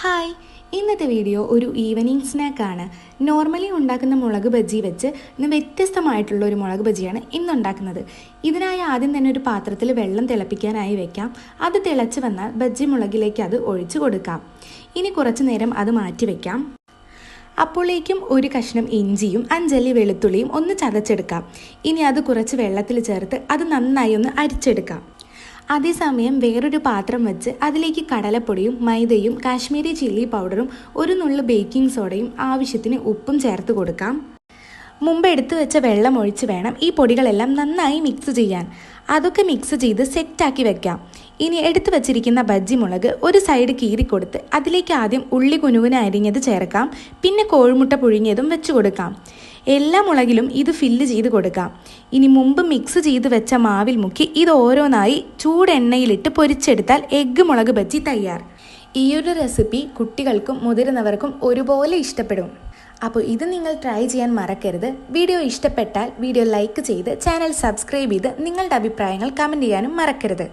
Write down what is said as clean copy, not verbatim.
Hi, ഇന്നത്തെ video ഒരു evening സ്നാക്കാണ്. നോർമലി ഉണ്ടാക്കുന്ന മുളക് ബജ്ജി വെച്ച് ഇന്ന് വ്യത്യസ്തമായിട്ടുള്ള ഒരു മുളക് ബജ്ജിയാണ് ഇന്നുണ്ടാക്കുന്നത്. ഇതിനായി ആദ്യം തന്നെ ഒരു പാത്രത്തിൽ വെള്ളം തിളപ്പിക്കാനായി വെക്കാം. അത് തിളച്ച് വന്നാൽ ബജ്ജി മുളകിലേക്ക് അത് ഒഴിച്ചു കൊടുക്കാം. ഇനി കുറച്ച് നേരം അത് മാറ്റി വയ്ക്കാം. അപ്പോഴേക്കും ഒരു കഷ്ണം ഇഞ്ചിയും 5 അല്ലി വെളുത്തുള്ളിയും ഒന്ന് ചതച്ചെടുക്കാം. ഇനി അത് കുറച്ച് വെള്ളത്തിൽ ചേർത്ത് അത് നന്നായി ഒന്ന് അരിച്ചെടുക്കാം. അതേസമയം വേറൊരു പാത്രം വെച്ച് അതിലേക്ക് കടലപ്പൊടിയും മൈദയും കാശ്മീരി ചില്ലി പൗഡറും ഒരു നുള്ളു ബേക്കിംഗ് സോഡയും ആവശ്യത്തിന് ഉപ്പും ചേർത്ത് കൊടുക്കാം. മുമ്പ് എടുത്തു വെച്ച വെള്ളം ഒഴിച്ച് വേണം ഈ പൊടികളെല്ലാം നന്നായി മിക്സ് ചെയ്യാൻ. അതൊക്കെ മിക്സ് ചെയ്ത് സെറ്റാക്കി വെക്കാം. ഇനി എടുത്തു വച്ചിരിക്കുന്ന ബജ്ജി മുളക് ഒരു സൈഡ് കീറിക്കൊടുത്ത് അതിലേക്ക് ആദ്യം ഉള്ളി കുനുകുന അരിഞ്ഞത് ചേർക്കാം. പിന്നെ കോഴിമുട്ട പുഴുങ്ങിയതും വെച്ച് കൊടുക്കാം. എല്ലാ മുളകിലും ഇത് ഫില്ല് ചെയ്ത് കൊടുക്കാം. ഇനി മുമ്പ് മിക്സ് ചെയ്ത് വെച്ച മാവിൽ മുക്കി ഇത് ഓരോന്നായി ചൂടെണ്ണയിലിട്ട് പൊരിച്ചെടുത്താൽ എഗ്ഗ് മുളക് ബജ്ജി തയ്യാർ. ഈ ഒരു റെസിപ്പി കുട്ടികൾക്കും മുതിർന്നവർക്കും ഒരുപോലെ ഇഷ്ടപ്പെടും. അപ്പോൾ ഇത് നിങ്ങൾ ട്രൈ ചെയ്യാൻ മറക്കരുത്. വീഡിയോ ഇഷ്ടപ്പെട്ടാൽ വീഡിയോ ലൈക്ക് ചെയ്ത് ചാനൽ സബ്സ്ക്രൈബ് ചെയ്ത് നിങ്ങളുടെ അഭിപ്രായങ്ങൾ കമൻറ്റ് ചെയ്യാനും മറക്കരുത്.